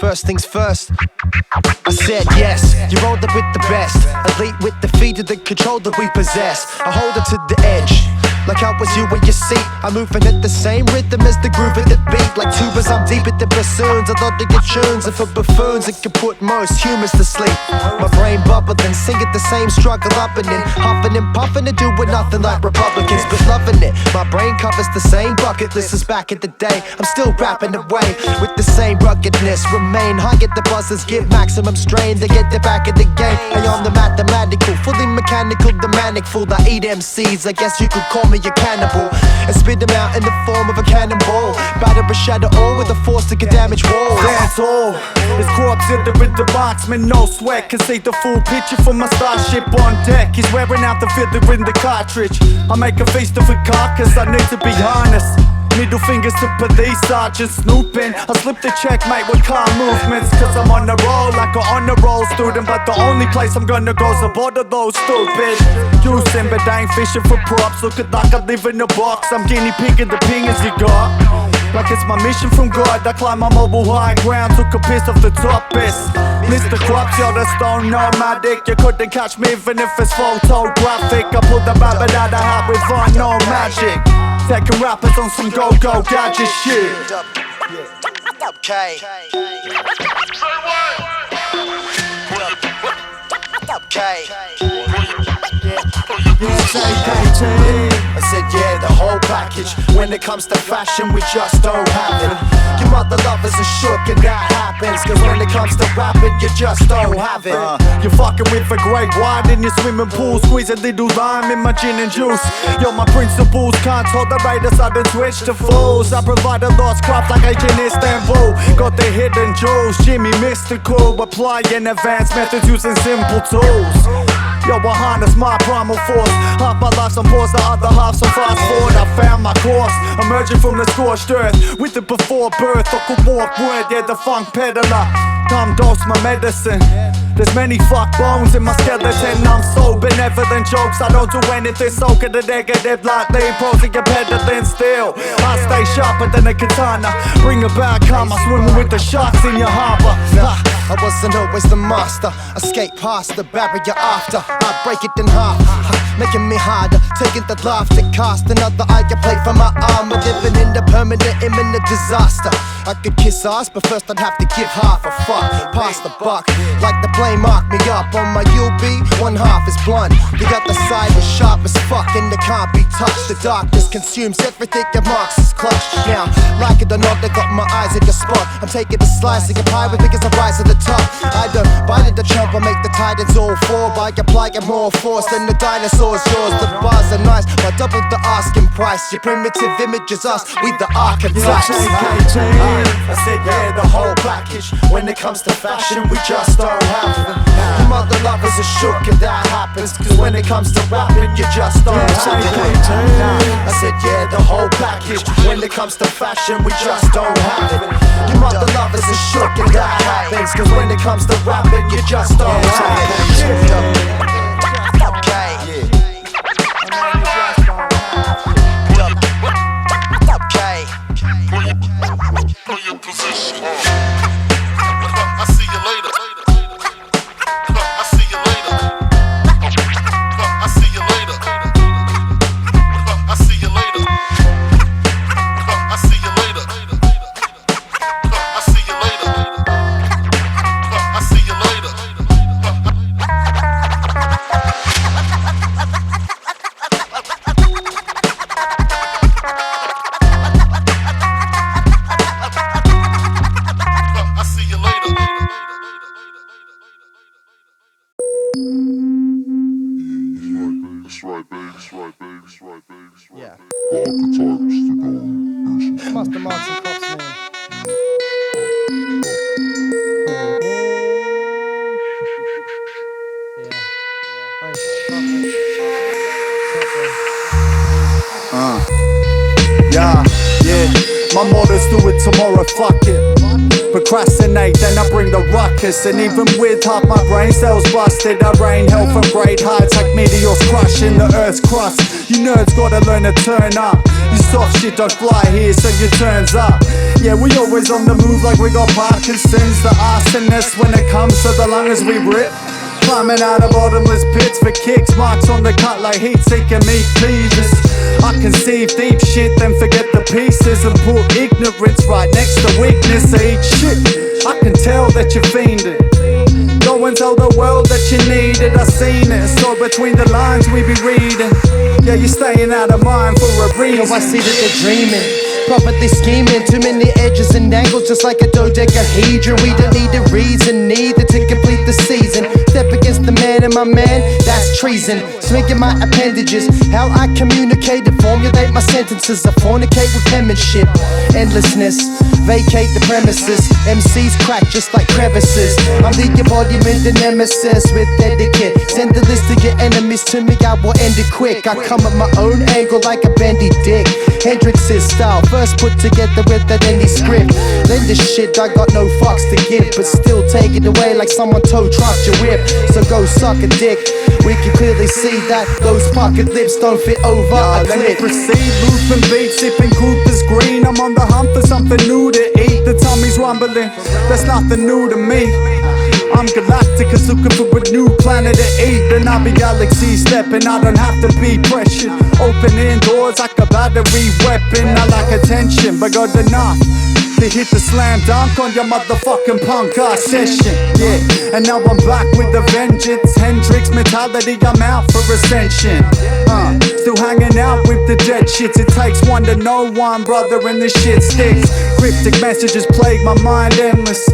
First things first, I said yes. You rolled up with the best, elite with the feet of the control that we possess. I hold it to the edge, like how was you in your seat. I'm moving at the same rhythm as the groove of the beat. Like tubas, I'm deep at the bassoons. I thought to get tunes, and for buffoons it could put most humans to sleep. My brain bubbling, singing the same struggle up and in, huffing and puffing and doing nothing like Republicans, but loving it. My brain covers the same bucket list as back in the day. I'm still rapping away with the same ruggedness. Remain high at the buzzers, give maximum strain to get the back of the game. I am the mathematical, fully mechanical, the manic fool. I eat MCs, I guess you could call me a cannibal, and spit them out in the form of a cannonball. Batter and shatter all with the force to get damage walls. That's all. It's Krops in the marksman, no sweat. Can see the full picture from my starship on deck. He's wearing out the fiddler in the cartridge. I make a feast of a carcass, I need to be honest. Middle fingers to police sergeants snooping. I slip the checkmate with car movements, cause I'm on the roll like an honor roll student. But the only place I'm gonna go's aboard of those stupid juicing, but I ain't fishing for props. Looking like I live in a box, I'm guinea pigging the pingers you got. Like it's my mission from God, I climb my mobile high ground, took a piss off the top best. Mr. Krops, you're the stone nomadic. You couldn't catch me even if it's photographic. I pulled the rabbit out of hat with no magic. Taking rappers on some go-go gadget shit. Okay. I said yeah, the whole package. When it comes to fashion, we just don't have it. Your mother lovers are shook and that happens, cause when it comes to rapping, you just don't have it. You're fucking with a great wine in your swimming pool. Squeeze a little lime in my gin and juice. Yo, my principles can't tolerate a sudden switch to fools. I provide a lost craft like H in Istanbul. Got the hidden jewels, Jimmy mystical. Applying advanced methods using simple tools. Yo, I harness my primal force. Half my life's on pause, the other half's on fast forward. I found my course, emerging from the scorched earth. With it before birth, I could walk word, yeah, the funk peddler. Come dose my medicine. There's many fuck bones in my skeleton. I'm so benevolent, jokes, I don't do anything. Soaking the negative like lean, posing and peddling still. I stay sharper than a katana. Bring it back, I'm swimming with the sharks in your harbor. I wasn't always the master. I skate past the barrier after I break it in half, making me harder. Taking the laughter, cast another eye, I play for my armor. Living in the permanent, imminent disaster. I could kiss ass, but first I'd have to give half a fuck. Pass the buck, like the plane mark me up. On my UB, one half is blunt. The other side is sharp as fuck and it can't be touched. The darkness consumes everything that Marx is clutched. Now, like it or not, they got my eyes at your spot. I'm taking a slice of your pie with because I rise to the top. I don't bite at the chump, I make the titans all four. By applying more force than the dinosaurs. Yours, the bars are nice, but double the asking price. Your primitive image is us, we the archetypes. I said yeah, the whole package. When it comes to fashion, we just don't have it. Your mother lovers are shook and that happens, cause when it comes to rapping, you just don't have it. I said yeah, the whole package. When it comes to fashion, we just don't have it. Your mother lovers are shook and that happens, cause when it comes to rapping, you just don't have it. Yeah. Arkitypes to go. Masta, Marx and KropsMan. Yeah. My motto's do it tomorrow, fuck it. procrastinate, then I bring the ruckus. And even with half my brain cells busted, I rain hell from great heights like meteors crushing the earth's crust. You nerds gotta learn to turn up. You soft shit don't fly here, so your turn's up. Yeah, we always on the move like we got Parkinson's. The arsonists when it comes to the lungs we rip. Climbing out of bottomless pits for kicks. Marks on the cut like heat-seeking meat cleavers. I conceive deep shit, then forget the pieces and put ignorance right next to weakness. I eat shit, I can tell that you're fiending. Go and tell the world that you need it. I seen it, so between the lines we be reading. Yeah, you're staying out of mind for a reason. I see that they're dreaming, properly scheming. Too many edges and angles, just like a dodecahedron. We don't need a reason, neither to complete the season. Step against the man and my man, that's treason. Swinging my appendages, how I communicate and formulate my sentences. I fornicate with penmanship, endlessness, vacate the premises. MCs crack just like crevices. I'm the embodiment and nemesis with etiquette. Send the list of your enemies to me, I will end it quick. I come at my own angle like a bendy dick. Hendrix's style, first put together without any script. Then this shit, I got no fucks to give, but still take it away like someone tow trucked your whip. So go suck a dick. We can clearly see that those pocket lips don't fit over a let me clip. proceed, moving beats, sipping Cooper's green. I'm on the hunt for something new to eat. The tummy's rumbling, that's nothing new to me. I'm Galacticus looking for a new planet to eat. Then I'll be galaxy stepping, I don't have to be pressured. Opening doors like a battery weapon. I like attention, but got enough to hit the slam dunk on your motherfucking punk ass session. Yeah, and now I'm back with a vengeance. Hendrix mentality, I'm out for ascension. Still hanging out with the dead shits. It takes one to know one, brother, and this shit sticks. Cryptic messages plague my mind endless,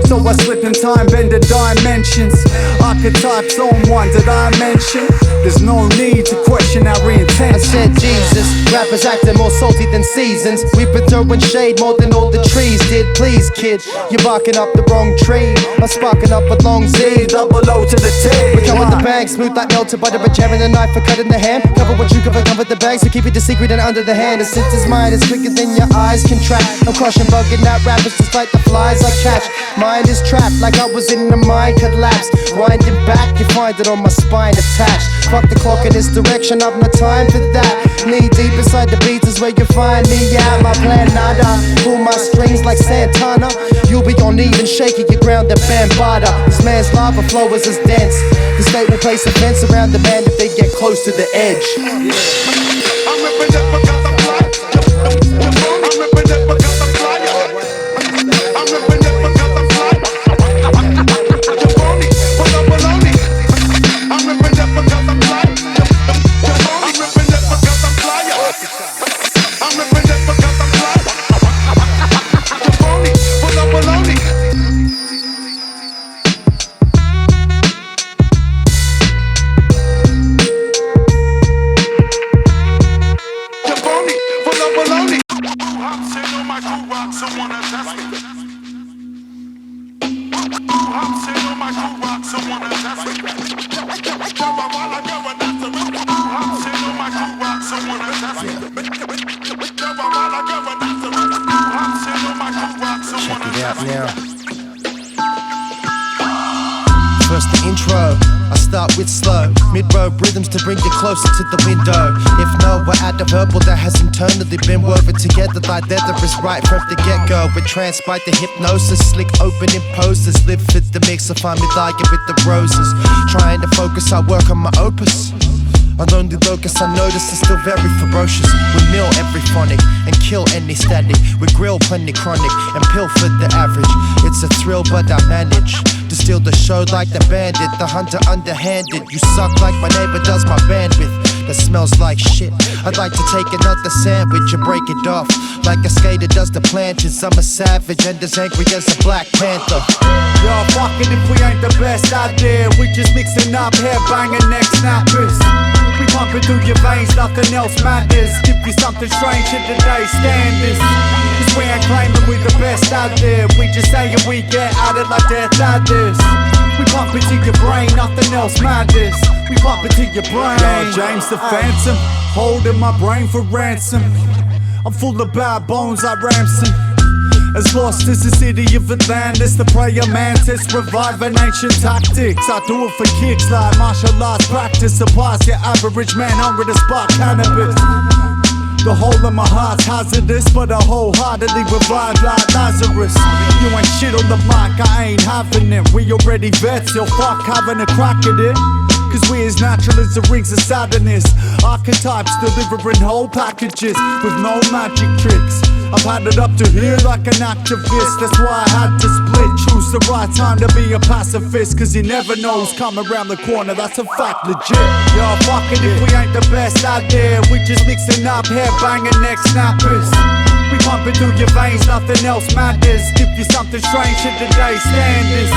so I slip in time, bending dimensions. Arkitypes on one, did I mention? There's no need to question our intention. I said Jesus, rappers acting more salty than seasons. We've been throwing shade more than all the trees did. Please kid, you're barking up the wrong tree. I'm sparking up a long Z, double O to the T. we come with the bang, smooth like melted butter, but jamming the knife for cutting the ham. Cover what you cover the bag, so keep it a secret and under the hand. And since his mind is quicker than your eyes can track, I'm crushing, bugging out rappers just like the flies I catch. Mind is trapped like I was in a mind collapse. Winding back, you find it on my spine attached. Fuck the clock in this direction, I've no time for that. Knee deep inside the beats is where you find me at. My plan nada, pull my strings like Santana. You'll be on even shaking your ground that bambada. This man's lava flow is as dense. The state will place a fence around the band if they get close to the edge. I'm ripping up because I'm fly. I'm ripping up because I'm fly. I'm ripping up because I'm fly. You're phony, full of baloney. I'm ripping up because I'm fly. I'm ripping up because I'm fly. I'm ripping up because I'm fly. You're phony, full of baloney. You're phony, full of baloney. I'm sitting on my cool rock, someone attack me. I'm sitting on my cool rock, someone attack me. I'm sitting on my cool rock, someone attack me. I'm sitting on my cool rock, someone Check it out attack me. now. First the intro, I start with slow mid-road rhythms to bring you closer to the window. If no, we're at the verbal that has internally been woven together like leather is right from the get-go. We're tranced by the hypnosis, slick opening poses. Live for the mix, I find me lying with the roses. Trying to focus, I work on my opus. On lonely locust, I notice it's still very ferocious. We mill every phonic and kill any static. We grill plenty chronic and pill for the average. It's a thrill, but I manage to steal the show like the bandit, the hunter underhanded. You suck like my neighbor does my bandwidth. That smells like shit. I'd like to take another sandwich and break it off like a skater does the planters. I'm a savage and as angry as a Black Panther. Yo, fuck it if we ain't the best out there. We just mixing up, hair banging, neck snappers. We pumping through your veins, nothing else matters. Give you something strange in today's standards. Cause we ain't claiming we the best out there. We just saying we get out it like death others. We pump it to your brain, nothing else matters. We pump it to your brain. Yo, James the Phantom, holding my brain for ransom. I'm full of bad bones, I ransom. As lost as the city of Atlantis, the prayer mantis, reviving ancient tactics. I do it for kicks like martial arts practice. Surpass your average man hungry to spark cannabis. The hole in my heart's hazardous, but I wholeheartedly revive like Lazarus. You ain't shit on the mic, I ain't having it. We already vets, you'll fuck having a crack at it. Cause we as natural as the rings of sadness. Archetypes delivering whole packages with no magic tricks. I've had it up to here like an activist. That's why I had to split. Choose the right time to be a pacifist. Cause you never know who's coming around the corner, that's a fact legit. Yo, fuck it if we ain't the best out there. We just mixing up, hair banging, neck snappers. We pump it through your veins, nothing else matters. Give you something strange to today's standards.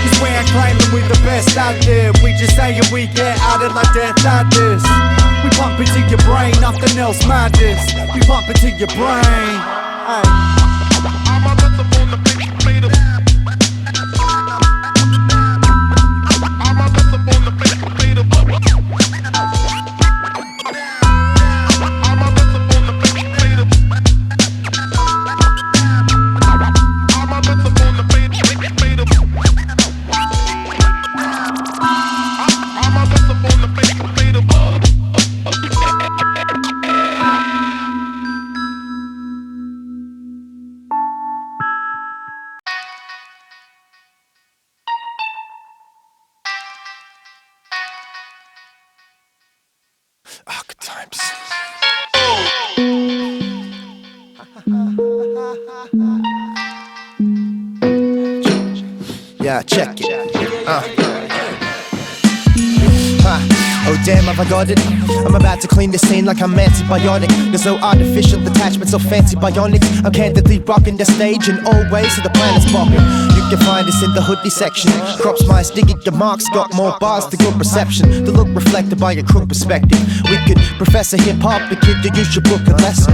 Cause we ain't claiming we the best out there. We just saying we get out it like death adders. We pump it to your brain, nothing else matters. We pump it to your brain. Hey. I'm a rhythm on the beat, play the. I'm a rhythm on the beat, play the. I'm a rhythm on the beat, play the. I'm a rhythm on the beat, play the. I'm a rhythm on the beat, play the. Archetypes. Yeah, check it. Oh damn, have I got it? I'm about to clean the scene like I'm antibiotic. There's no artificial attachments or fancy bionics. I'm candidly rocking the stage in all ways, so the planet's popping. You can find us in the hoodie section. KropsMan digging your Marx, got more bars to good reception. The look reflected by a crook perspective. We could professor hip-hop, a kid to use your book a lesson.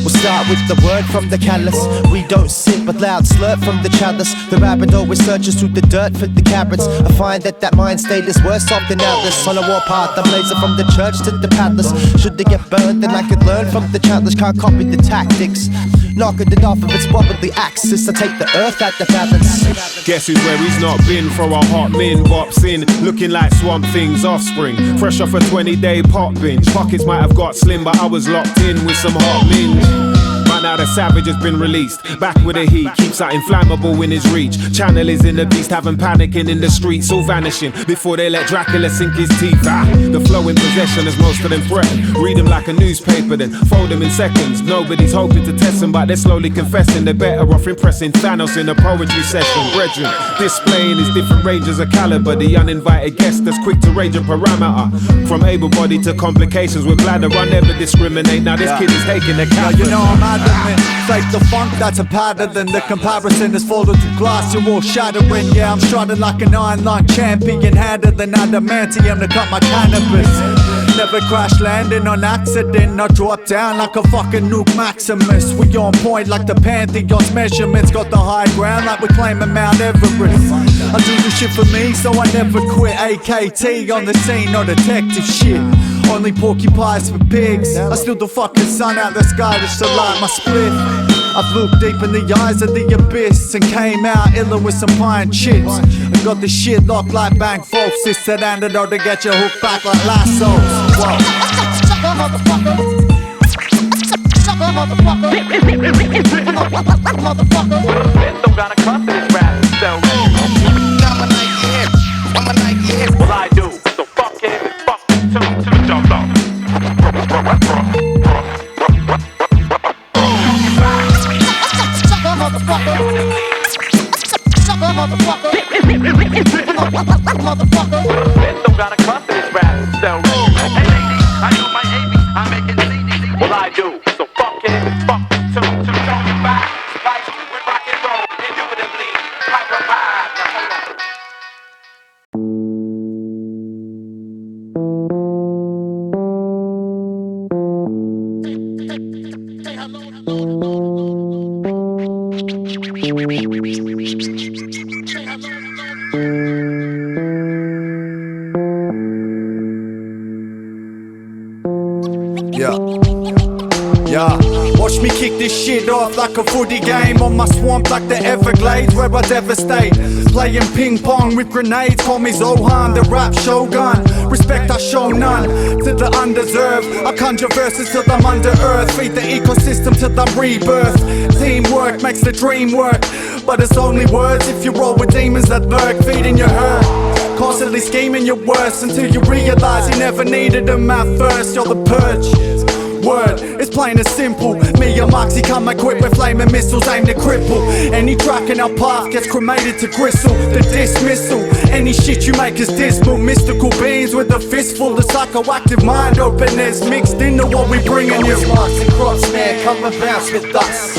We'll start with the word from the catalyst. We don't sit but loud slurp from the chalice. The rabbit always searches through the dirt for the carrots. I find that mind state is worse off than Atlas. On a warpath, I'm blazing from the church to the paddlers. Should they get burned, then I could learn from the challenge. Can't copy the tactics. Knocking it off of its wobbly axis. I take the earth at the balance. Guess who's where he's not been for a hot min. Bops in, looking like Swamp Thing's offspring. Fresh off a 20-day pop binge. Pockets might have got slim, but I was locked in with some hot minge. Right now the savage has been released. Back with the heat, keeps that inflammable in his reach. Channel is in the beast, having panicking in the streets. All vanishing before they let Dracula sink his teeth. The flow in possession as most of them threaten. Read them like a newspaper, then fold them in seconds. Nobody's hoping to test them, but they're slowly confessing. They're better off impressing Thanos in a poetry session. Brethren, displaying his different ranges of caliber. The uninvited guest that's quick to range a parameter. From able-bodied to complications with bladder, I never discriminate. Now this kid is taking the cap. You know I'm adamant. Fake the funk, that's a pattern. The comparison is folded to glass, you're all shattering. Yeah, I'm strutting like an iron lung champion. Harder than adamantium to cut my cannabis. Never crash landing on accident. I drop down like a fucking nuke Maximus. We on point like the Pantheon's measurements. Got the high ground like we're claiming Mount Everest. I do this shit for me, so I never quit. AKT on the scene, no detective shit. Only porcupines for pigs. I steal the fucking sun out the sky just to light my split. I've looked deep in the eyes of the abyss and came out iller with some pine chips. I got the shit locked like bank folks. It's that antidote to get you hooked back like lassos. Whoa. Don't got a cuss in this rap, so well I do, so fuck him and fuck him to the jump off. Don't got a cuss in this rap, so hey lady, I do my AB, I make it CD. Well I do, so fuck him and fuck him to the jump back. Like with rock and roll, indubitably, like a vibe. Now hold on. Yeah. Watch me kick this shit off like a footy game. On my swamp like the Everglades where I devastate. Playing ping pong with grenades. Call me Zohan, the rap shogun. Respect I show none to the undeserved. I conjure verses till I'm under earth. Feed the ecosystem till I'm rebirthed. Teamwork makes the dream work, but it's only words if you roll with demons that lurk, feeding your hurt. Constantly scheming your worst until you realize you never needed them at first. You're the purge. Word, it's plain and simple. Me and Moxie come equipped with flaming missiles aimed to cripple. Any track in our path gets cremated to gristle. The dismissal, any shit you make is dismal. Mystical beings with a fistful of psychoactive mind openers mixed into what we bring in you. Marx and KropsMan, come and bounce with us.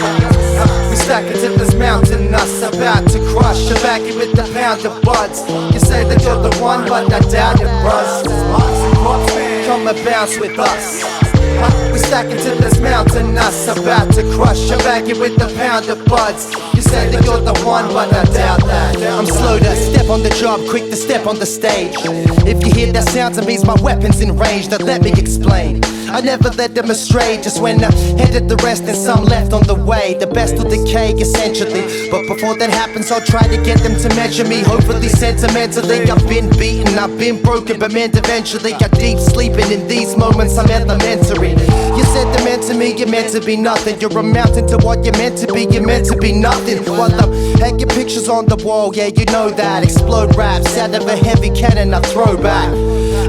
We stack it till there's mountain us about to crush. You're back in with the pound of buds. You say that you're the one, but I doubt it, bruh. Marx and KropsMan, come and bounce with us. We stack it till there's mountain us about to crush. You're back in with the pound of buds. You say that you're the one, but I doubt that. I'm slow to step on the job, quick to step on the stage. If you hear that sound, it means my weapon's in range. Now let me explain. I never led them astray, just when I headed the rest and some left on the way. The best will decay essentially, but before that happens I'll try to get them to measure me. Hopefully sentimentally, I've been beaten, I've been broken, but meant eventually. Got deep sleeping in these moments, I'm elementary. You said they're meant to me, you're meant to be nothing. You're a mountain to what you're meant to be, you're meant to be nothing. While I'm hanging pictures on the wall, yeah you know that. Explode raps out of a heavy cannon I throw back.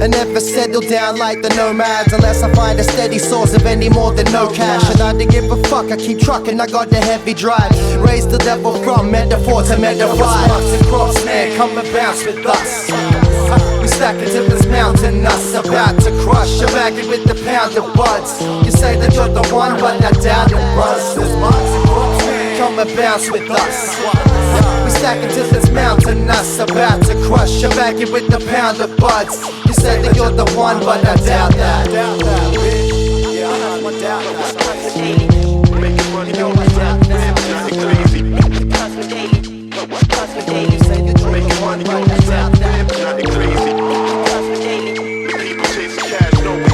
I never settle down like the nomads unless I find a steady source of any more than no cash. And I don't give a fuck, I keep trucking, I got the heavy drive. Raise the level from metaphor to metaphor. Marx and KropsMan, come and bounce with us. We stack it till there's mountain us about to crush. You're back in with the pound of buds. You say that you're the one, but I doubt it, bruh. There's Marx and KropsMan, come and bounce with us. We stack it till there's mountain us about to crush. You're back in with the pound of buds. You say that you're the one, but I doubt that. Making money on the rap, nothing crazy. Making money on the rap, nothing crazy. People chasing cash, no way.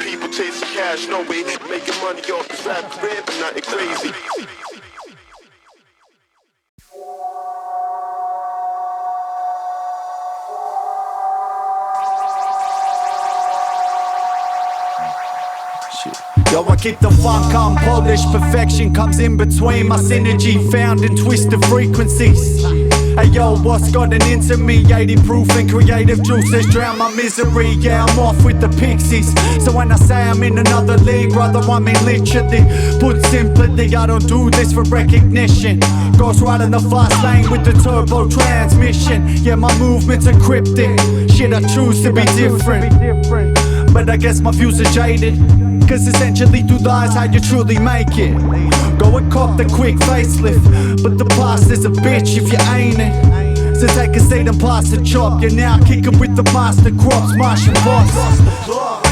People chasing cash, no way. Making money off the rap crib, nothing crazy. Yo, I keep the funk unpolished. Perfection comes in between my synergy found in twisted frequencies. Hey yo, what's gotten into me? 80 proof and creative juices drown my misery. Yeah, I'm off with the pixies. So when I say I'm in another league, brother, I mean literally. Put simply, I don't do this for recognition. Goes right in the fast lane with the turbo transmission. Yeah, my movements are cryptic. Shit, I choose to be different. But I guess my views are jaded. Cause essentially through the eyes how you truly make it. Go and cop the quick facelift, but the past is a bitch if you ain't it. So take a seat and pass the chop. You're now kicking with the master KropsMan boss.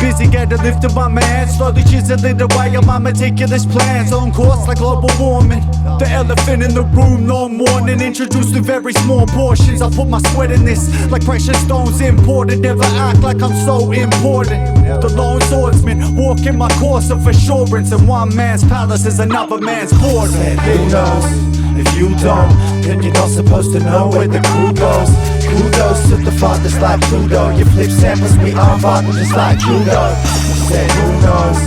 Busy getting lifted by man, slowly chiseling away on my meticulous plans. On course like global warming. The elephant in the room, no mourning. Introduced in very small portions. I put my sweat in this like precious stones imported. Never act like I'm so important. The lone swordsman, walking my course of assurance. And one man's palace is another man's border. Who knows? If you don't, then you're not supposed to know where the crew goes. Kudos to the fathers like Pluto. You flip samples, we are fathers just like judo. Said who knows?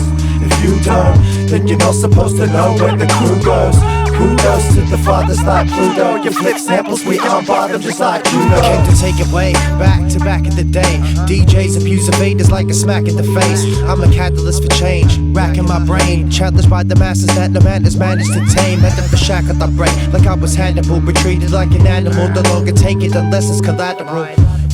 If you don't, then you're not supposed to know where the crew goes. Kudos to the fathers like Pluto. You flip samples, we are fathers just like judo. Came to take it way back to back in the day. DJs abuse evaders like a smack in the face. I'm a catalyst for change, racking my brain. Challenged by the masses that no man has managed to tame. Had to shackled I break like I was Hannibal. Retreated like an animal, no longer take it unless it's collateral.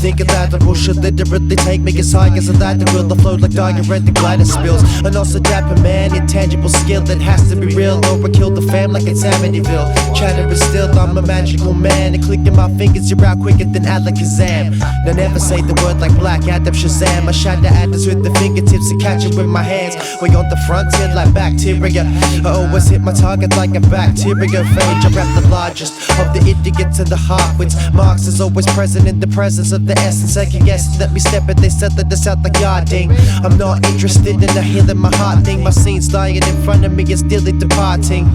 Thinking lateral should literally take me as high as a lateral. I flow like diuretic glider spills. And also dapper man, intangible skill that has to be real. Or I kill the fam like it's Amityville. Chatter is still, I'm a magical man. And clicking my fingers, you're out quicker than Alakazam. Now never say the word like Black Adam Shazam. I shatter atoms with the fingertips and catch it with my hands. Way on the frontier like bacteria. I always hit my target like a bacteria phage. I rap the largest of the idiots and the halfwits. Marx is always present in the presence of the essence, second guess. Let me step it, they said that this out the yarding. I'm not interested in the healing my heart thing. My scene's lying in front of me, it's daily departing.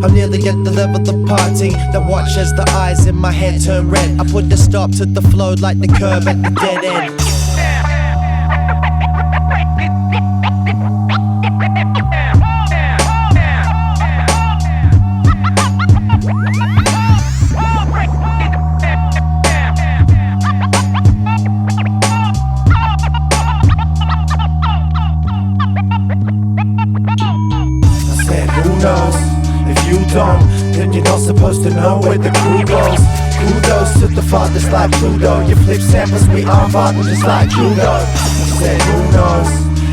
I'm nearly at the level of parting. Now watch as the eyes in my head turn red. I put the stop to the flow like the curve at the dead end. If you don't, then you're not supposed to know where the crew goes. Kudos to the fathers like Pluto. You flip samples, we aren't vibing just like judo. I said who knows?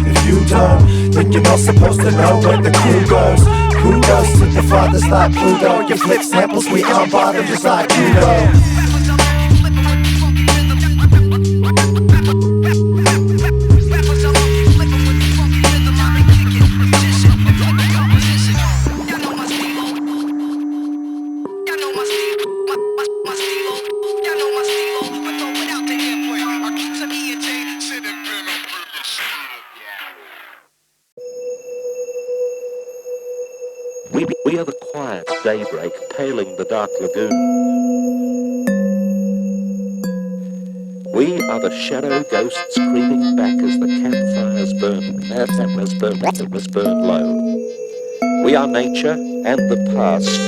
If you don't, then you're not supposed to know where the crew goes. Kudos to the fathers like Pluto. You flip samples, we aren't vibing just like judo. We are the quiet daybreak tailing the dark lagoon. We are the shadow ghosts creeping back as the campfires burn low. We are nature and the past.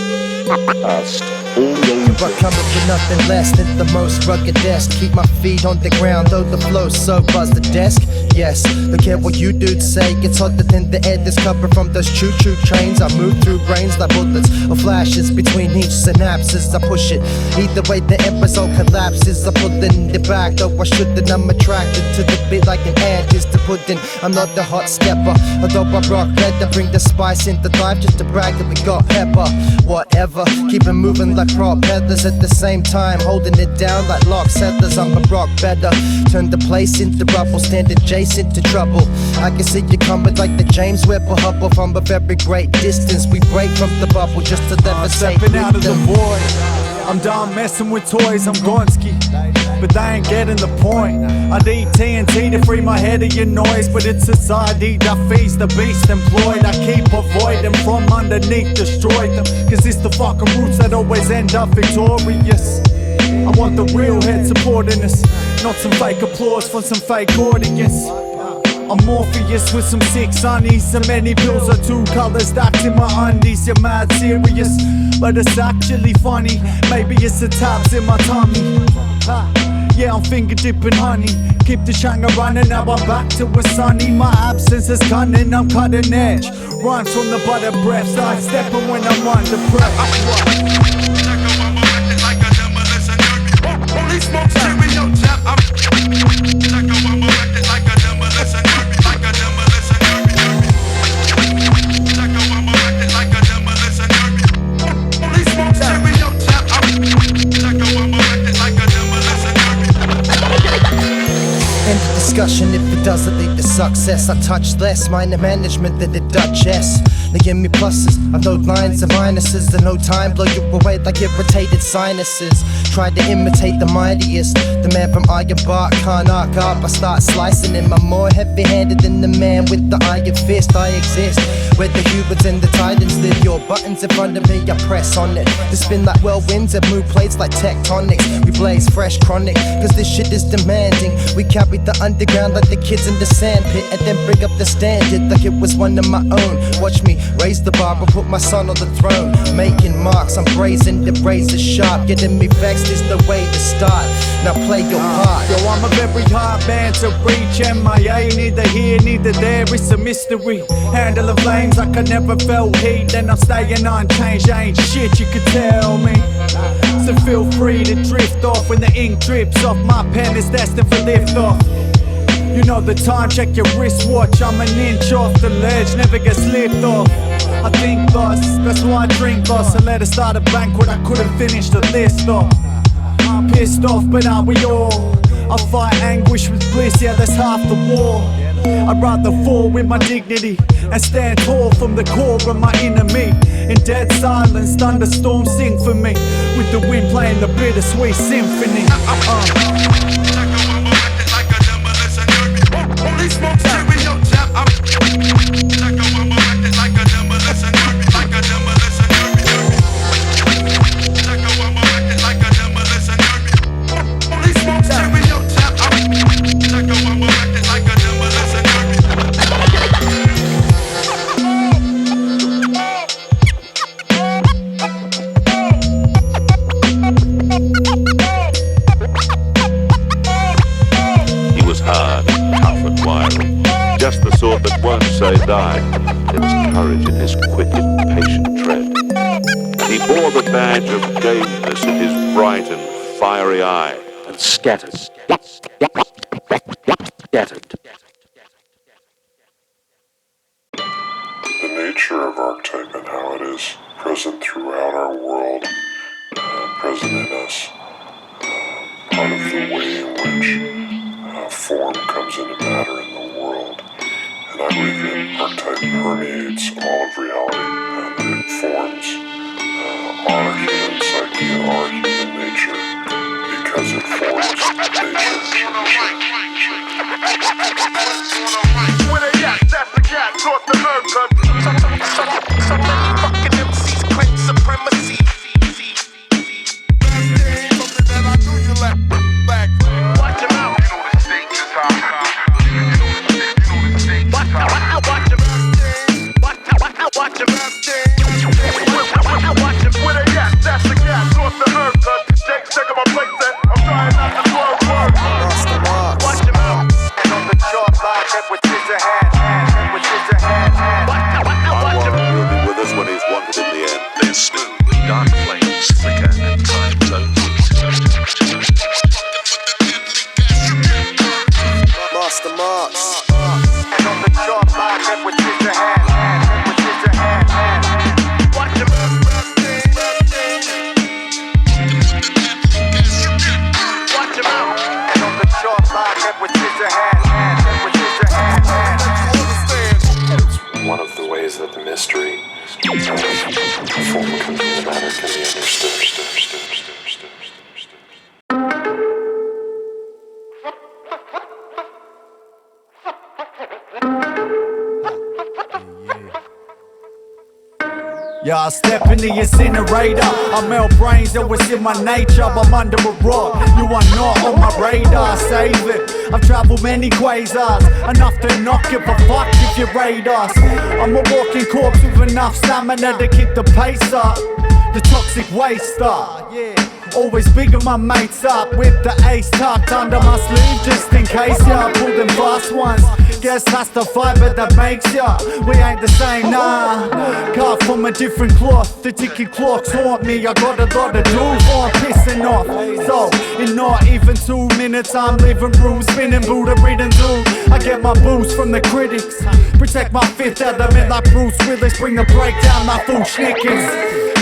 Here I come up with nothing less than the most ruggedest. Keep my feet on the ground, though the flow's so buzz the desk. Yes, look at what you dudes say. It's hotter than the air that's covered from those choo-choo trains. I move through brains like bullets or flashes between each synapses. I push it. Either way, the end result collapses. I pull in the back, though I shouldn't. I'm attracted to the beat like an ant is to pudding. I'm not the hot stepper, although I rock better. Bring the spice in the life just to brag that we got pepper. Whatever, keep it moving like propellers at the same time, holding it down like lock settlers. I'm a rock better. Turn the place into rubble, stand adjacent to trouble. I can see you coming like the James Webb or Hubble. From a very great distance, we break from the bubble just to levitate. Stepping out of the void, I'm done messing with toys, I'm Gonski, but they ain't getting the point. I need TNT to free my head of your noise, but it's society that feeds the beast employed. I keep avoiding from underneath, destroy them, cause it's the fucking roots that always end up victorious. I want the real head supporting us, not some fake applause from some fake audience. I'm Morpheus with some 6 honeys, so many pills or 2 colors stacked in my undies. You're mad serious, but it's actually funny. Maybe it's the tabs in my tummy. Yeah, I'm finger dipping honey. Keep the changa running, now I'm back to a sunny. My absence is cunning, I'm cutting edge. Rhymes from the butter breath, side stepping when I'm under pressure. Only smoke stereo tap. Discussion if it doesn't lead to success. I touch less, mind the management than the Duchess. They give me pluses, I've no lines and minuses. And no time blow you away like irritated sinuses. Try to imitate the mightiest, the man from Iron Bark can't arc up. I start slicing him, I'm more heavy-handed than the man with the iron fist. I exist where the humans and the titans live. Your buttons in front of me, I press on it. They spin like whirlwinds and move plates like tectonics. We blaze fresh chronic, cause this shit is demanding. We carry the underground like the kids in the sand pit, and then bring up the standard like it was one of my own. Watch me raise the bar and put my son on the throne. Making marks, I'm brazen, the razor sharp. Getting me vexed is the way to start. Now play your part. Yo, I'm a very hard man to reach. MIA, neither here, neither there, it's a mystery. Handle the flames like I never felt heat. Then I'm staying unchanged, ain't shit you could tell me. So feel free to drift off when the ink drips off. My pen is destined for lift off. You know the time, check your wristwatch. I'm an inch off the ledge, never get slipped off. I think lost, that's why I drink lost. I let her start a banquet, I couldn't finish the list off. I'm pissed off, but aren't we all? I fight anguish with bliss, yeah, that's half the war. I'd rather fall with my dignity and stand tall from the core of my inner me. In dead silence, thunderstorms sing for me, with the wind playing the bittersweet symphony. just the sort that won't say die. There was courage in his quick, impatient tread. He bore the badge of gameness in his bright and fiery eye, and scattered. The nature of archetype and how it is present throughout our world, present in us, part of the way in which form comes into matter in the world. And I believe that archetype permeates all of reality, that it forms our human psyche and our human nature because it forms nature. With a yak, that's the cat, toss the herb gun. So many fucking MCs claim supremacy. Something that I knew you left back. Watch him out. You know the stage is hot. You know the stage is hot. Watch him. Watch him. With a yak, that's the cat, toss the herb gun. Jake's taking my place set. I'm trying not to swerve word. Watch him out. And on the short line, that with scissor hand. Our warrior will be with us when he's wanted in the end. Their smooth, dark flames flicker and time zones. Master Marx. And on the short line, that with scissor hand. Watch him. Watch him out. And on the short line, that with scissor hand. One of the ways that the mystery of form comes into matter can be understood. Yeah, I step in the incinerator. I melt brains that was in my nature. I'm under a rock, you are not on my radar. Save it, I've traveled many quasars, enough to not give a fuck if you raid us. I'm a walking corpse with enough stamina to keep the pace up. The toxic waster, always bigging my mates up with the ace tucked under my sleeve just in case, yeah. I pull them fast ones. Guess that's the fiber that makes ya. We ain't the same, nah. Cut from a different cloth. The ticking clocks haunt me. I got a lot to do before I'm pissing off. So, in not even 2 minutes, I'm living room spinning Buddha reading dude. I get my boost from the critics. Protect my fifth element like Bruce Willis. Bring the breakdown, my fool schnickers.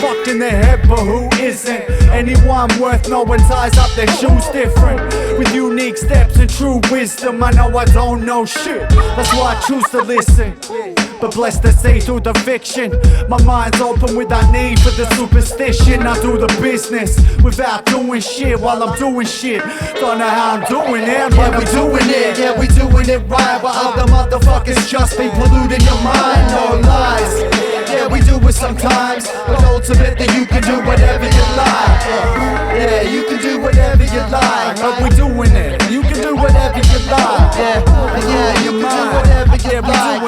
Fucked in the head, but who isn't? Anyone worth knowing ties up their shoes different. With unique steps and true wisdom. I know I don't know shit, that's why I choose to listen. But blessed to see through the fiction. My mind's open without need for the superstition. I do the business without doing shit while I'm doing shit. Don't know how I'm doing it, but I'm doing it. Yeah, we doing it right, but other motherfuckers just be polluting your mind. No lies. Yeah, we do it sometimes, but ultimately you can do whatever you like. Yeah, you can do whatever you like, but we doing it. You can do whatever you like. Yeah, you can do whatever you like.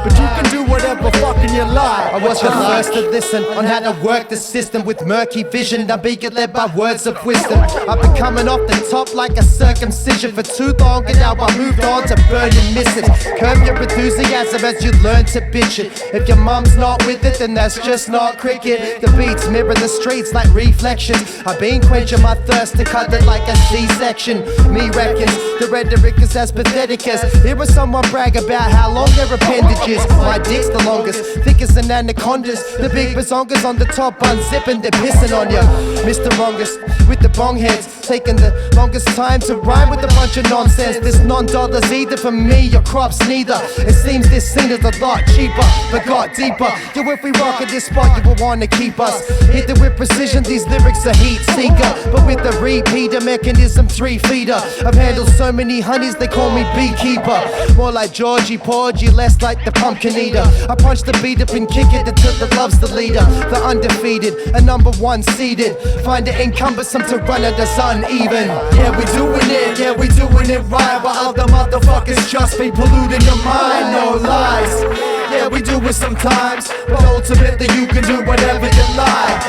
But you can do whatever fucking you like. I was the first to listen on how to work the system with murky vision. I'm being led by words of wisdom. I've been coming off the top like a circumcision for too long, and now I moved on to burning missives. Curb your enthusiasm as you learn to bitch it. If your mum's not with it, then that's just not cricket. The beats mirror the streets like reflections. I've been quenching my thirst to cut it like a C-section. Me reckons the rhetoric is as pathetic as hear someone brag about how long their appendage is. My dick's the longest, thickest than anacondas. The big bazongas on the top unzipping, they're pissing on ya. Mr. Wrongest with the bong heads, taking the longest time to rhyme with a bunch of nonsense. This non-dollars either for me or crops neither. It seems this scene is a lot cheaper, but got deeper. Yo, if we rock at this spot, you will wanna keep us. Hit it with precision, these lyrics are heat seeker, but with the repeater mechanism 3-feeder. I've handled so many honeys, they call me beekeeper. More like Georgie Porgy, less like the pumpkin eater. I punch the beat up and kick it until the love's the leader. The undefeated, a number one seeded. Find it encumbersome to run it as uneven. Yeah, we doing it, yeah, we doing it right, but other motherfuckers just be polluting your mind. No lies. Yeah, we do it sometimes, but ultimately you can do whatever you like.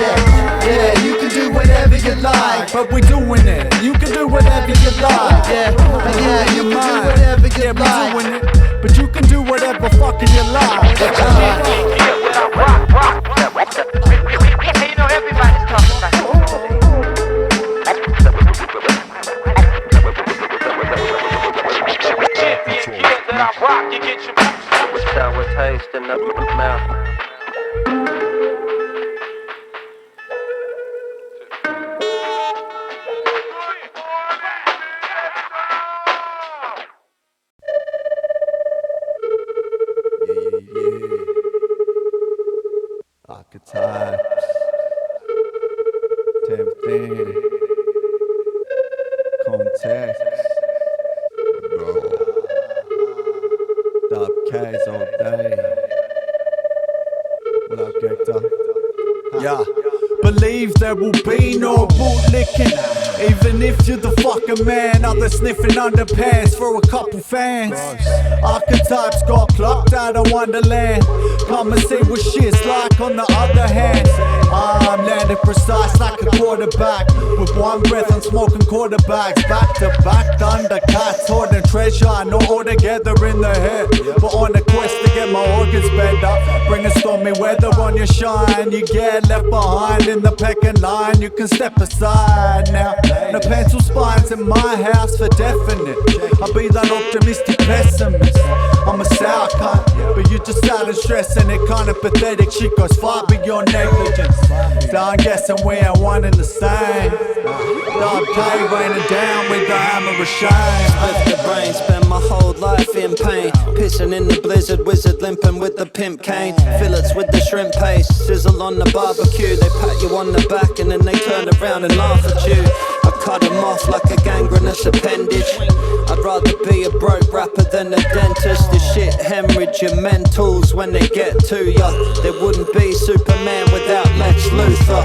Yeah, you can do whatever you like, but we doing it. You can do whatever you like. Yeah, you can do whatever you like. Doing it, but you can fucking your life. Yeah, when I rock. Hey, you know everybody's talking about it. Yeah, when I rock, you get your boots. Sour taste in the mouth. Arkitypes, tempting, context, dub K's all day. What up, Gector? Yeah. Believe there will be no bootlicking. Even if you're the fucking man, others sniffing underpants for a couple fans. Archetypes got plucked out of Wonderland. Come and see what shit's like on the other hand. I'm landing precise like a quarterback. With one breath I'm smoking quarterbacks. Back to back, thundercats, hoarding treasure. I know all together in the head. But on a quest to get my organs better. Bring a stormy weather on your shine. You get left behind in the pecking line. You can step aside now. No pencil spines in my house for definite. I'll be that optimistic pessimist. I'm a sour cunt, but you just started stressing it. Kinda pathetic, shit goes far beyond negligence. So I'm guessing we ain't one and the same. Dog K raining down with the hammer of shame. Split the brain, spend my whole life in pain. Pissing in the blizzard, wizard limping with the pimp cane. Fillets with the shrimp paste, sizzle on the barbecue. They pat you on the back and then they turn around and laugh at you. I cut them off like a gangrenous appendage. I'd rather be a broke rapper than a dentist. The shit hemorrhage your mentals when they get to ya. There wouldn't be Superman without Lex Luthor.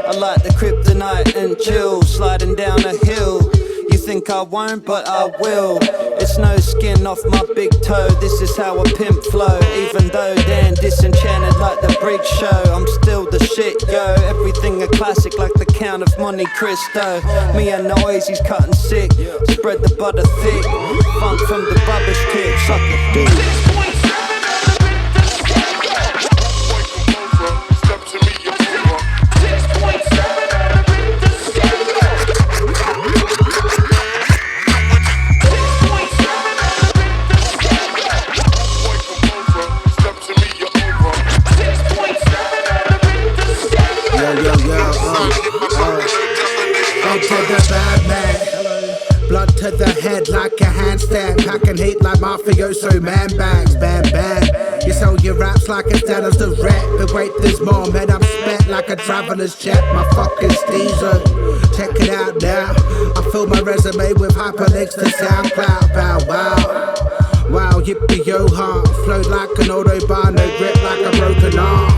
I like the kryptonite and chill, sliding down a hill. You think I won't, but I will. It's no skin off my big toe. This is how a pimp flow. Even though they're disenchanted like the Brig Show, I'm still the shit, yo. Everything a classic like the Count of Monte Cristo. Me and Noise, he's cutting sick. Spread the butter thick. Funk from the rubbish kick. Suck a dick. Blood to the head like a handstand. Packing heat like mafioso man bags. Bam bam. You sell your raps like it's down as the rap. But wait, there's more, man. I'm spent like a traveler's jet. My fucking diesel. Check it out now. I fill my resume with hyperlinks to SoundCloud. Bow wow. Wow, yippee yo ha. Flow like an autobahn, no grip like a broken arm.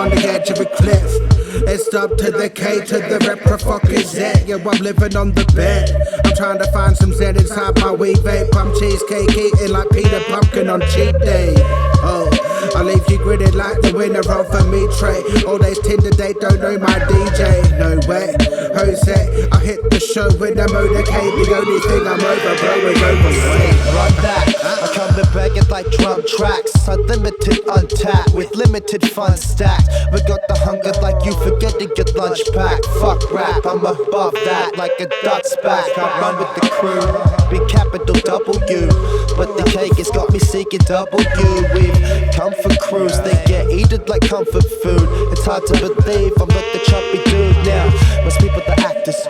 On the edge of a cliff. It's up to the K to the repro fucking Z. Yo, I'm living on the bed. I'm trying to find some Zen inside my weed vape. I'm cheesecake eating like Peter Pumpkin on cheat day. Oh, I leave you gritted like the winner of a meat tray. All days Tinder date, don't know my DJ. No way, Jose, I hit the show with a motorcade. The only thing I'm over, bro, is overweight. Like that, I come to beg it like drum tracks. Unlimited, untapped, with limited fun stacks. We got the hunger like you forget to get lunch pack. Fuck rap, I'm above that like a duck's back. I run with the crew, big capital W. But the cake has got me seeking W. We've come for crews, they get eaten like comfort food. It's hard to believe I'm not the chubby dude now. Most people the actors.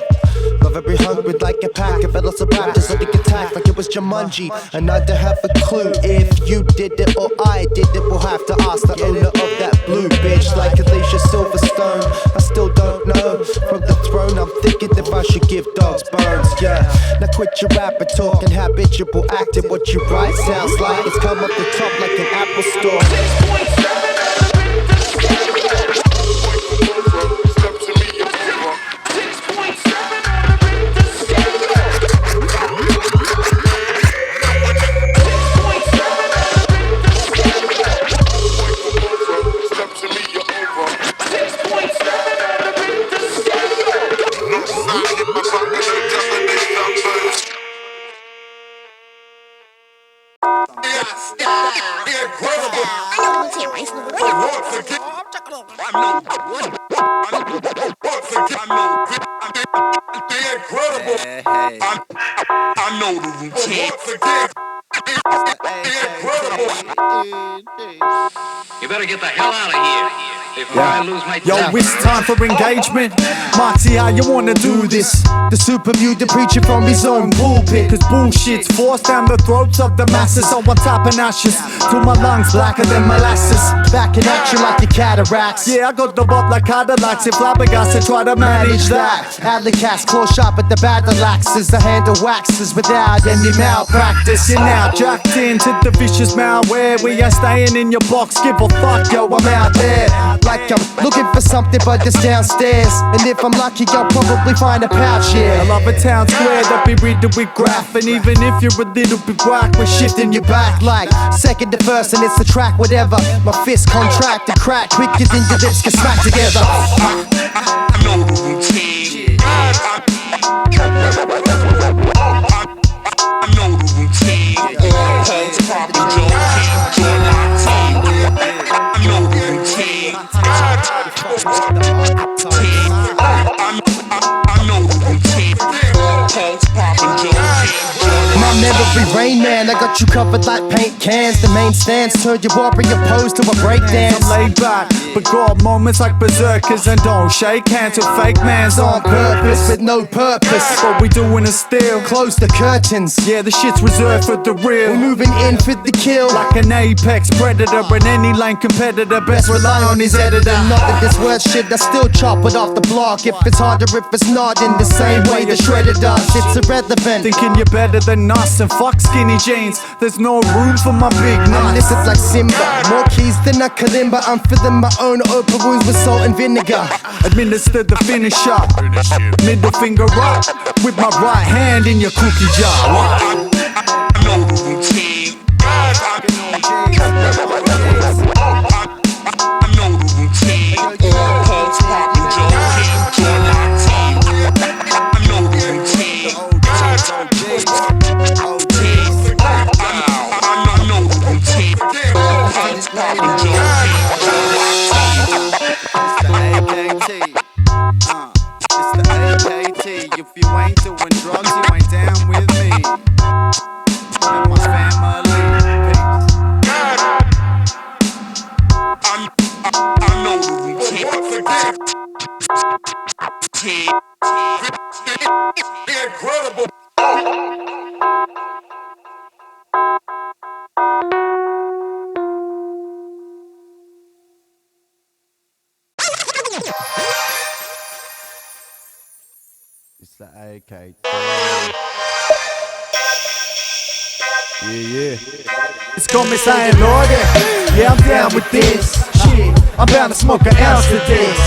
Love every hungry like a pack of lots of raptors on the attack like it was Jumanji. And I don't have a clue if you did it or I did it. We'll have to ask the owner of that blue bitch like Alicia Silverstone. I still don't know. From the throne I'm thinking if I should give dogs bones. Yeah, now quit your rapping talking habitual acting. What you write sounds like it's come up the top like an Apple store. I know the routine. You better get the hell out of here before I lose my Yo, temper. it's time for engagement. Marxy, how you wanna do this? The super mute, the preacher from his own pulpit. Cause bullshit's forced down the throats of the masses. So I'm tapping ashes till my lungs blacker than molasses. Back in action like the cataracts. Yeah, I got the bob like Cadillacs. If flabbergasted, try to manage that. Adler cast, claw sharp at the battle axes. The handle waxes without any malpractice. You're now jacked into the vicious malware. We are staying in your box, give a fuck, yo, I'm out there. Like I'm looking for something but it's downstairs. And if I'm lucky I'll probably find a pouch, I yeah. love a town square that be riddled with graph. And even if you're a little bit whack, we're shifting your back. Like second to first and it's the track, whatever. My fist contract and crack quicker than your lips get smacked together. I know the routine. I know the routine. Holmes, Papa Joe, King, join my team. I know the routine. I know the routine. Holmes, Papa Joe, King, join my I'm every Rain Man, I got you covered like paint cans. The main stance, turn your warrior pose to a breakdance. I'm laid back, but got moments like berserkers. And don't shake hands with fake mans On purpose, with no purpose. What we doing is still Close the curtains. yeah, the shit's reserved for the real. We're moving in for the kill. Like an apex predator and any lane competitor, best rely on his editor. Not that this word shit, I still chop it off the block. If it's harder, if it's not, in the same way the shredder does, it's irrelevant. Thinking you're better than us and fuck skinny jeans. There's no room for my big I'm nuts. listed like Simba, more keys than a kalimba. I'm filling my own open wounds with salt and vinegar. Administer the finisher. Middle finger up with my right hand in your cookie jar. I know the routine. I know the routine. Holmes, Papa Joe, King, join my team. I know the routine. I know the routine. Holmes, Papa Joe, King, join my team. It's the AKT. If you ain't doing drugs, you ain't down with me. And my family. I know the routine. Incredible. It's the AKT. Yeah. It's got me saying, Lord, yeah, I'm down with this. Shit, I'm bound to smoke an ounce of this.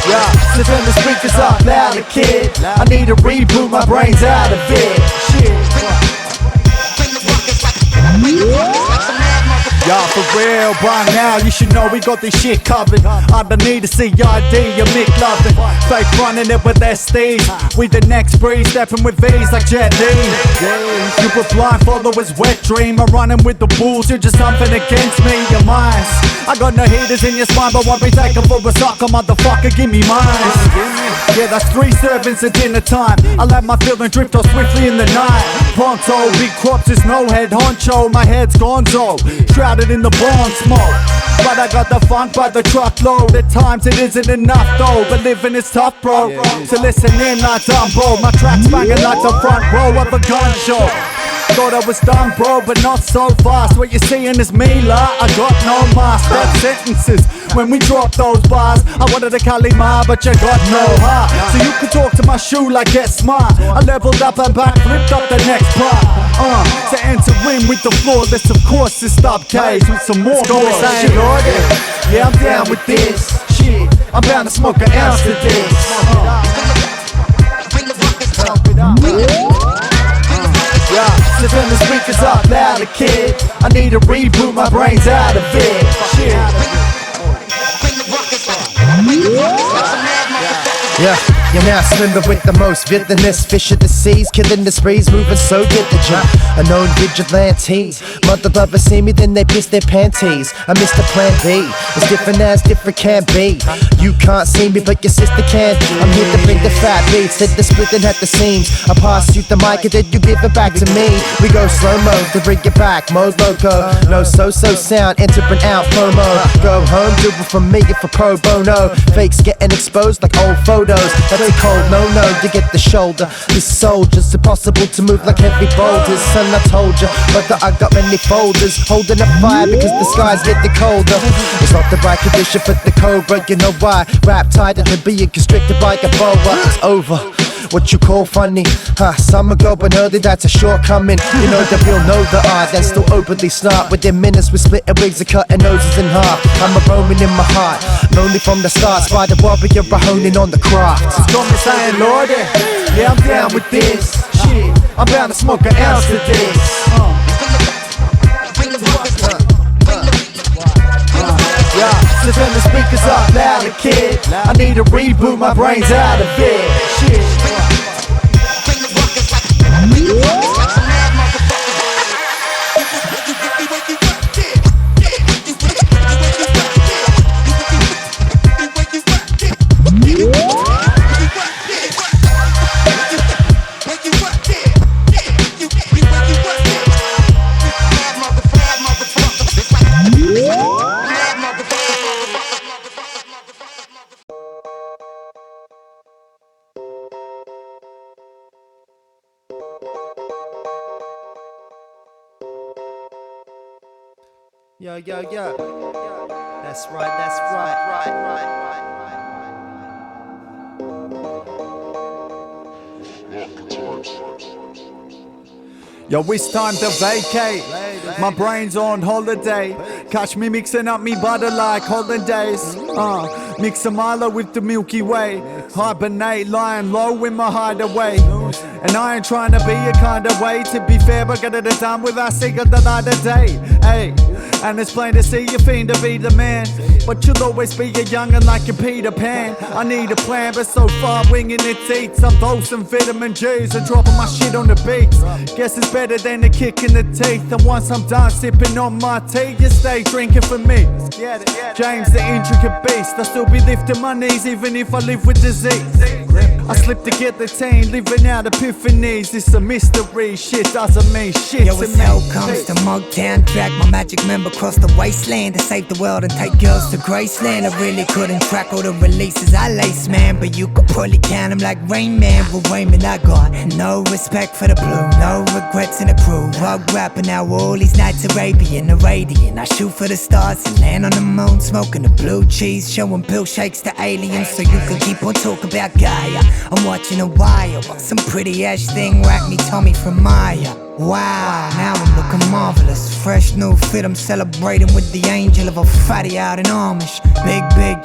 Yeah, flipping the speakers up louder, kid. I need to reboot my brains out of it. Shit. Y'all for real, by now you should know we got this shit covered. I don't need to see ID, you Mick loving. Fake running it with SDs. We the next breed, stepping with V's like Jet Li. You were blind followers, wet dream. I'm running with the bulls, you're just something against me, your minds. I got no heaters in your spine, but won't be taken for a sucker, motherfucker, give me mine. Yeah, that's 3 servings at dinner time. I let my feeling drift off swiftly in the night. Pronto, big crops is no head honcho. My head's gonzo, shrouded in the bond smoke. But I got the funk by the truckload. At times it isn't enough though, but living is tough, bro. So listen in like Dumbo. My tracks banging like the front row of a gun show. Thought I was done, bro, but not so fast. What you're seeing is me, la. I got no mask. That sentences when we drop those bars. I wanted a Kalima, but you got no heart. So you can talk to my shoe like get smart. I leveled up and back, flipped up the next part. To enter in with the flawless, of course, it's stop cage with some more noise. Yeah, I'm down with this. Shit, I'm bound to smoke an ounce of this. Yeah, flipping the speakers up louder, kid. I need to reboot my brains out of it. Shit. Yeah. You're now swimming with the most villainous fish of the seas, killing the sprees, moving so diligent. Unknown vigilantes, mother lovers see me, then they piss their panties. I missed the plan B, as different as different can be. You can't see me, but your sister can. I'm here to bring the fat beats, hit the splitting at the seams. I pass you the mic and then you give it back to me. We go slow-mo to bring it back, mode loco. No so-so sound, entering out promo. Go home, do it for me and for pro bono. Fakes getting exposed like old photos. That's a cold no-no, you get the shoulder. These soldiers, impossible to move like heavy boulders. Son, I told ya, brother, I got many folders. Holding up fire because the sky's getting colder. It's not the right condition for the cobra, you know why? Rap tighter than being constricted by a boa. It's over. What you call funny? Some ago but early, that's a shortcoming. You know the real know the art, that's still openly snot. Within minutes we splitting wigs and cutting noses in half. I'm a Roman in my heart, lonely from the start. Spider warrior, a honing on the craft. It's got me saying, Lordy, yeah, I'm down with this. Shit, I'm bound to smoke an ounce of this. So turn the speakers up louder, kid. I need to reboot, my brain's out of it. Shit. Yo, yo, yo. That's right, that's right. Yo, it's time to vacate. My brain's on holiday. Catch me mixing up me butter like holidays. Mix a Milo with the Milky Way. Hibernate, lying low in my hideaway. And I ain't trying to be a kind of way. To be fair, but get it done with our secret the light of day. Hey, and it's plain to see you fiend to be the man. But you'll always be a youngin' like a Peter Pan. I need a plan, but so far winging its eats. I'm dosing vitamin G's and dropping my shit on the beats. Guess it's better than a kick in the teeth. And once I'm done sipping on my tea, you stay drinking for me. James the intricate beast. I still be lifting my knees even if I live with disease. I slip to get the team, living out epiphanies. It's a mystery, shit doesn't mean shit. Yo, it's hell comes to Motown. Drag my magic member across the wasteland to save the world and take girls to Graceland. I really couldn't track all the releases I lace, man, but you could probably count them like Rain Man. Well, Raymond, I got no respect for the blue, no regrets in the crew. Rug rapping now, all these nights Arabian, Irradiant. I shoot for the stars and land on the moon, smoking the blue cheese, showing pill shakes to aliens, so you can keep on talking about Gaia. I'm watching a wire while some pretty ass thing whack me Tommy from Maya. Wow, now I'm looking marvelous. Fresh new fit, I'm celebrating with the angel of a fatty out in Amish. Big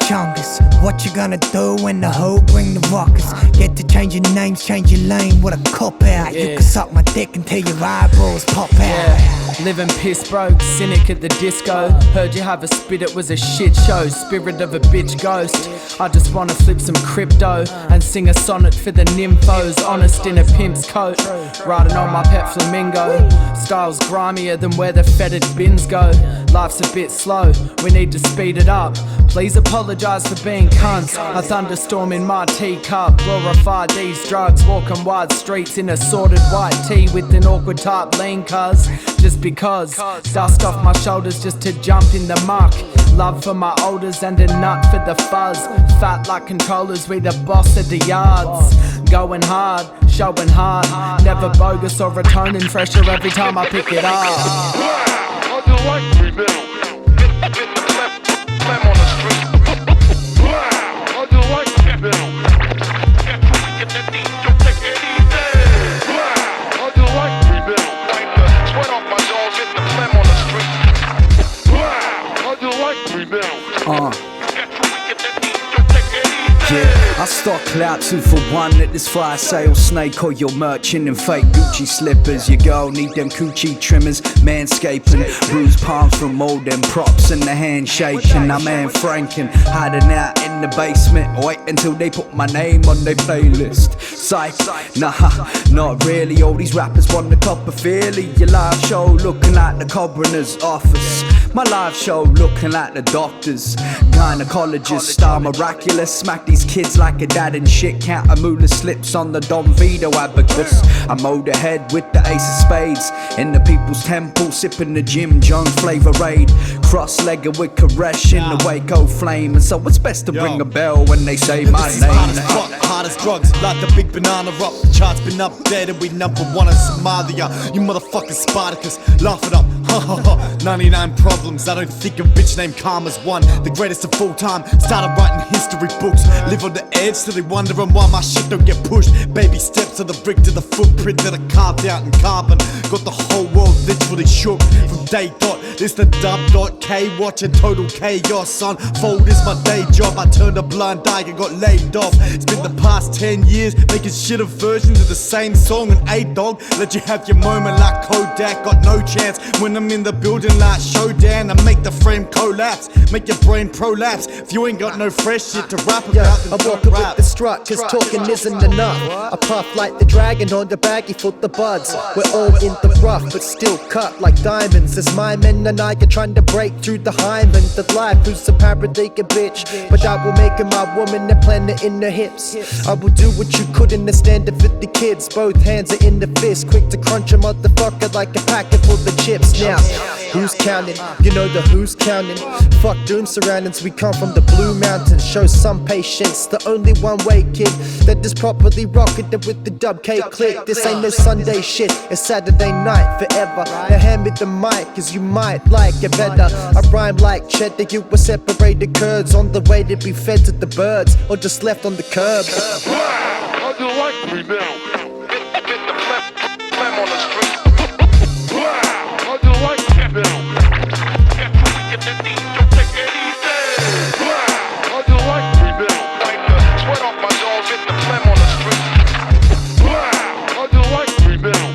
chungus. What you gonna do when the hoe bring the ruckus? Get to changing names, change your lane with a cop out. You can suck my dick until your eyeballs pop out. Living piss broke, cynic at the disco. Heard you have a spit, it was a shit show. Spirit of a bitch ghost. I just wanna flip some crypto and sing a sonnet for the nymphos. Honest in a pimp's coat, riding on my pet flamingo. Style's grimier than where the fetid bins go. Life's a bit slow, we need to speed it up. Please apologise for being cunts. A thunderstorm in my teacup. Glorify these drugs, walking wide streets in a sorted white tee with an awkward type lean cuz. Just because, dust off my shoulders just to jump in the muck. Love for my olders and a nut for the fuzz. Fat like controllers, we the boss of the yards. Going hard, showing hard. Never bogus or returning fresher every time I pick it up. I do like free middle. Get the phlegm on the street. I do like free middle. Get that deep, don't take it easy. I do like free middle. Wipe the sweat off my jaws, get the phlegm on the street. I do like free middle. Yeah, I stock clout 2 for 1 at this fire sale. Snake or your merchant in fake Gucci slippers. Your girl need them coochie trimmers, manscaping. Bruised palms from all them props and the handshaking. I'm Anne Franken, hiding out in in the basement. Wait until they put my name on their playlist. Psych, nah, not really. All these rappers want the copper fairly. Your live show looking like the coroner's office. My live show looking like the doctors. Gynecologist style miraculous. Smack these kids like a dad and shit. Count a moolah slips on the Don Vito abacus. I mowed ahead with the ace of spades. In the people's temple, sipping the Jim Jones flavor raid. Cross-legged with Koresh in the Waco flame. And so it's best to ring a bell when they say my name. Hard as fuck, hard as drugs, like the big banana up. The chart's been updated, we #1 in Somalia. You motherfucking Spartacus, laugh it up, ha ha ha. 99 problems, I don't think a bitch named Karma's one. The greatest of all time, started writing history books. Live on the edge, still they wondering why my shit don't get pushed. Baby steps to the brick to the footprint that I carved out in carbon. Got the whole world literally shook from day dot. This the dub.k, watching total chaos, son. Fold is my day job, I turned a blind eye and got laid off. It's been the past 10 years, making shit of versions of the same song. And A-Dog, let you have your moment like Kodak. Got no chance when I'm in the building like Showdown. I make the frame collapse, make your brain prolapse. If you ain't got no fresh shit to rap about, then I'm don't walking rap. with the strut, cause talking isn't enough. I puff like the dragon on the baggy for the buds. We're all in the rough, but still cut like diamonds. As my men and I are trying to break through the hymen. The life who's a paradise bitch, but I will make her my woman and plant it in her hips. I will do what you couldn't and stand it for the kids. Both hands are in the fist, quick to crunch a motherfucker like a packet full of chips. Now, who's counting? You know the who's counting. Fuck doom surroundings, we come from the Blue Mountains. Show some patience, the only one way, kid, that is properly rocketed with the dub K click. This ain't no Sunday shit, it's Saturday night forever. Now hand me the mic, cause you might like it better. I rhyme like cheddar, you were separated curds on the way to be fed to the birds, or just left on the curb. How do you like me now? Get the phlegm on the street. How do you like me now? Get the deep, don't take it easy. How do you like me now? Wipe the sweat off my jaws, get the phlegm on the street. How do you like me now?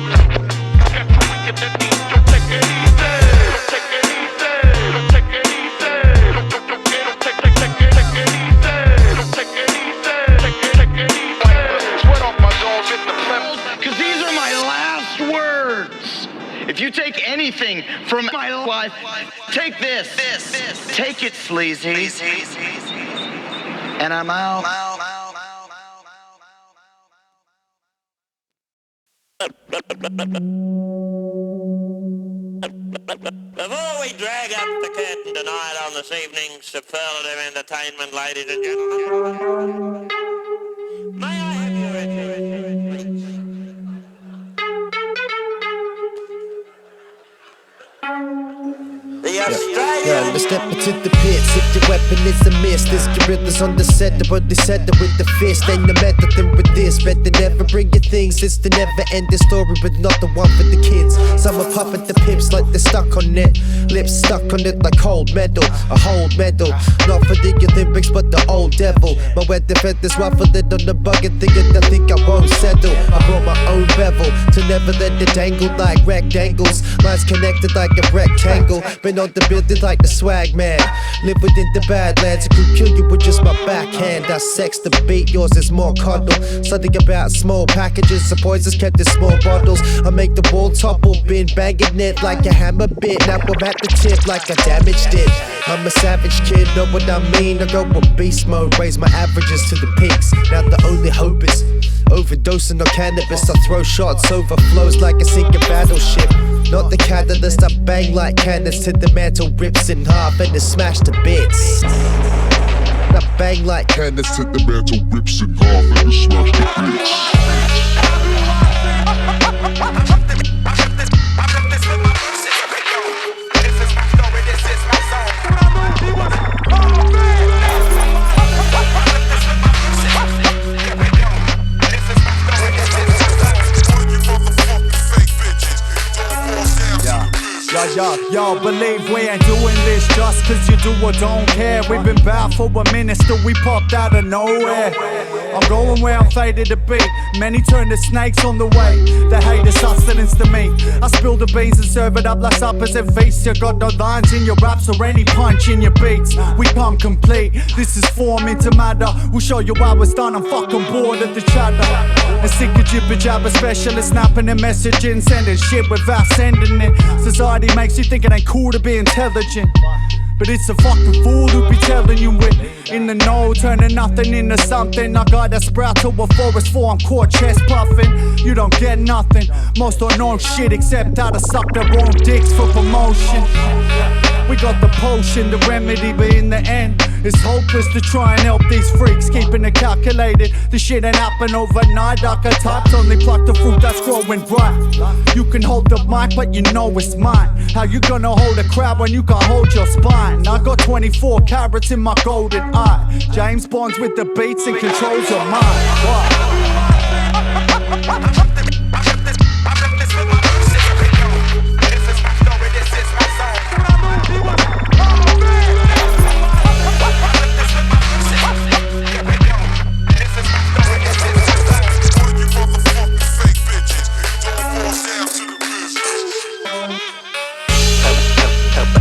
Get the deep, don't take it easy. Don't take it easy. Don't take it easy. Don't take it easy. Don't take it easy. Take it easy. Sweat off my jaws, get the phlegm. Cause these are my last words. If you take anything from my life, take this. Take it, sleazy. And I'm out. Before we drag up the curtain tonight on this evening's superlative entertainment, ladies and gentlemen, may I have your attention, please? The Australian... Yeah, let's step into the pits. If your weapon is a miss, this gorilla's on the set, but they said it with the fist. Ain't no method than with this. Bet they never bring your things. It's the never ending story, but not the one for the kids. Some are puffing the pips like they're stuck on it. Lips stuck on it like cold metal. A hold medal. Not for the Olympics, but the old devil. My weather feathers ruffled it on the bucket, thinking I think I won't settle. I brought my own bevel to never let it dangle like rectangles. Lines connected like a rectangle. Been on the building like the swag man. Live within the badlands, it could kill you with just my backhand. I sex the beat, yours is more cuddle. Something about small packages, the poisons kept in small bottles. I make the wall topple, been banging it like a hammer bit. Now I'm at the tip like I damaged it. I'm a savage kid, know what I mean? I go with beast mode, raise my averages to the peaks. Now the only hope is overdosing on cannabis. I throw shots, overflows like a sinking battleship. Not the catalyst, I bang like cannons till the mantle rips in half and is smashed to bits. I bang like cannons till the mantle rips in half and is smashed to bits. Y'all believe we ain't doing this just cause you do or don't care. We've been bad for a minute, still we popped out of nowhere. I'm going where I'm faded to be. Many turn to snakes on the way. They hate is sustenance to me. I spill the beans and serve it up like suppers and feasts. You got no lines in your raps or any punch in your beats. We come complete. This is form into matter. We'll show you how it's done. I'm fucking bored of the chatter. And sick of jibber jabber specialists snapping and messaging, sending shit without sending it. Society makes you think it ain't cool to be intelligent, but it's a fucking fool who be telling you it. In the know, turning nothing into something. I got a sprout to a forest for I'm caught chest puffing. You don't get nothing. Most don't know shit except how to suck their own dicks for promotion. We got the potion, the remedy, but in the end it's hopeless to try and help these freaks, keeping it calculated. The shit ain't happen overnight. Arkitypes only pluck the fruit that's growing right. You can hold the mic, but you know it's mine. How you gonna hold a crowd when you can't hold your spine? I got 24 carats in my golden eye. James Bond's with the beats and controls your mind.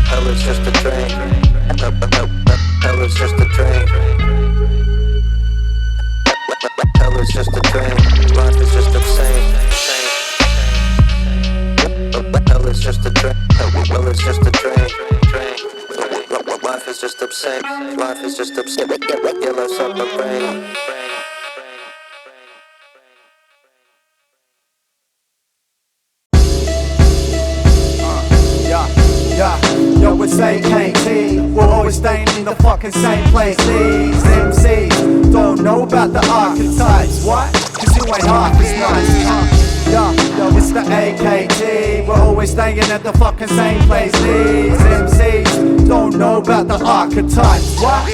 Hell is just a train. Hell is just a train. Hell is just a train. Life is just insane. Hell is just a train. Hell is just a train. Life is just obscene. Life is just obscene. Yeah, let's up the brain. Yo, it's AKT. We're always staying in the fucking same place. These MCs don't know about the archetypes. What? Cause you ain't half as nice. Yo, it's the AKT. We're always staying at the fucking same place. These MCs don't know about the archetypes. What?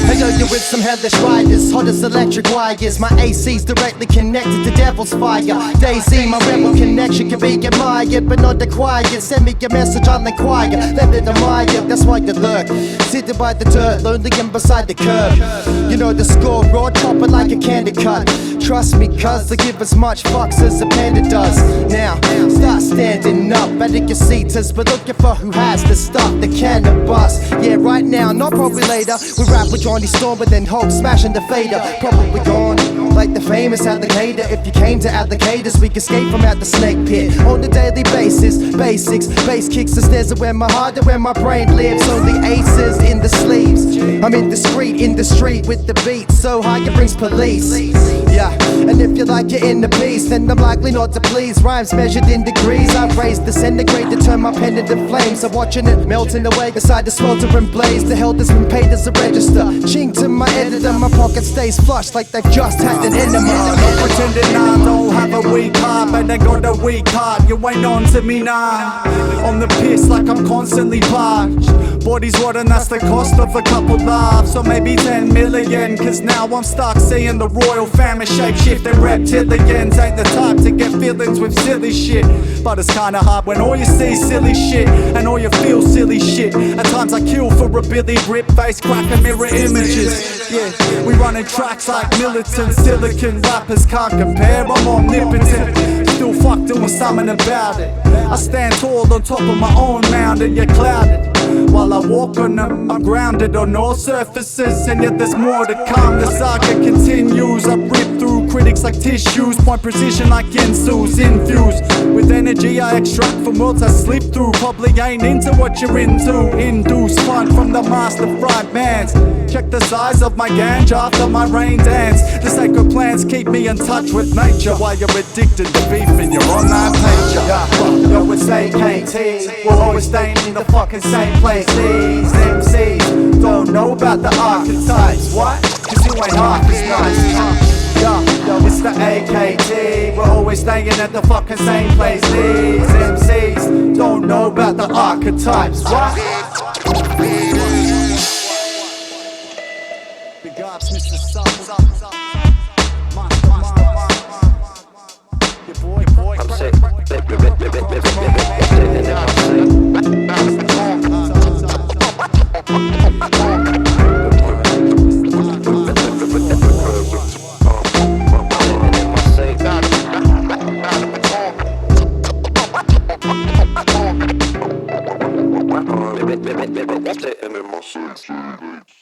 Hey yo, you're with some hellish riders, hot as electric wires. My AC's directly connected to devil's fire. Daisy, my rebel connection can be admired, but not acquired. Send me a message, I'll inquire. Let it admire, that's why you lurk. Sitting by the dirt, lonely and beside the curb. You know the score, raw, chop it like a candy cut. Trust me, cuz they give as much fucks as a panda does. Now, start standing up, better your seaters, but looking for who has the stuff that can bust. Yeah, right now, not probably later. We rap with Johnny Storm, but then Hulk smashing the fader. Probably gone, like the famous alligator. If you came to allocators, we escape from out the snake pit. On a daily basis, basics, bass kicks the stairs of where my heart and where my brain lives. Only aces in the sleeves. I'm indiscreet in the street with the beat so high it brings police. Yeah, and if you like it in the beast, then I'm likely not to please. Rhymes measured in degrees. I raise the centigrade to turn my pen into flames. I'm watching it melting away beside the sweltering blaze. The hell that's been paid as a register. Ching to my editor, my pocket stays flush like they've just had an enema. I'm pretending I don't have a weak heart, but I got a weak heart. You ain't on to me now. On the piss like I'm constantly parched. Body's rotten, that's the cost of a couple laughs. Or maybe 10 million, cause now I'm stuck seeing the royal family shape-shifting reptilians. Ain't the type to get feelings with silly shit, but it's kinda hard when all you see is silly shit and all you feel silly shit. At times I kill for a Billy Rip face, crack and mirror images. Yeah, we running tracks like militant silicon. Rappers can't compare, I'm omnipotent. Still fuck doing something about it. I stand tall on top of my own mountain, you're clouded. While I walk on them, I'm grounded on all surfaces, and yet there's more to come. The saga continues. I rip through critics like tissues, point precision like Ginsu's. Infused with energy I extract from worlds I sleep through. Probably ain't into what you're into. Induce fun from the Masta fried mans. Check the size of my ganja after my rain dance. The sacred plants keep me in touch with nature while you're addicted to beef and you're on that page. Yo, it's AKT. We're always staying in the fucking same place. These MCs don't know about the archetypes. What? Cause you ain't half as nice. Yo, it's the AKT. We're always staying at the fucking same place. These MCs don't know about the archetypes. What? Big ups, Mr. Masta. Your boy. I'm sick. Rotate them in my seats.